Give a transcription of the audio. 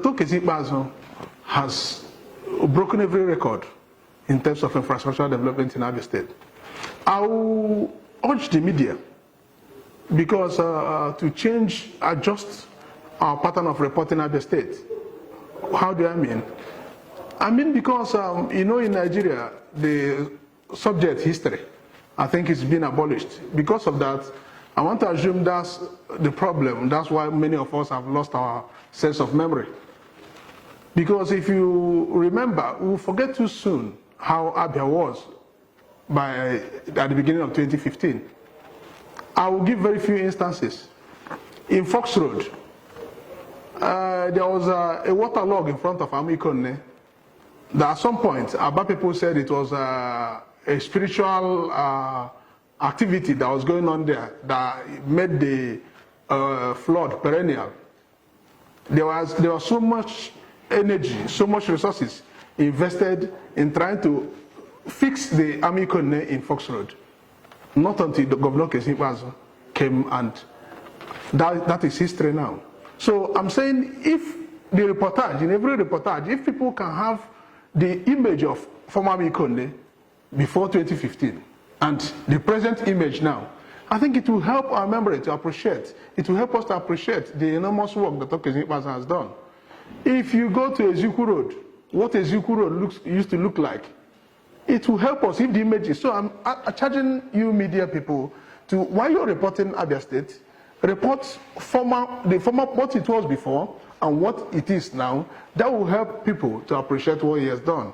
Dr. Kezi Ikpeazu has broken every record in terms of infrastructural development in Abia State. I will urge the media, because to change, adjust our pattern of reporting Abia State. How do I mean? I mean because, in Nigeria, the subject history, I think it's been abolished. Because of that, I want to assume that's the problem. That's why many of us have lost our sense of memory. Because if you remember, we'll forget too soon how Abia was at the beginning of 2015. I will give very few instances. In Fox Road, there was a waterlog in front of Amikone. That at some point, Aba people said it was a spiritual activity that was going on there that made the flood perennial. There was so much energy, so much resources invested in trying to fix the Amikone in Fox Road. Not until the Governor Kezi Ikpeazu came, and that is history now. So I'm saying, if the reportage, in every reportage, if people can have the image of former Amikone before 2015 and the present image now, I think it will help our memory to appreciate. It will help us to appreciate the enormous work that Dr. Kezi Ikpeazu has done. If you go to Ezeku Road, what Ezeku Road used to look like, it will help us if the image is. So I'm charging you media people to, while you're reporting Abia State, report the former what it was before and what it is now. That will help people to appreciate what he has done.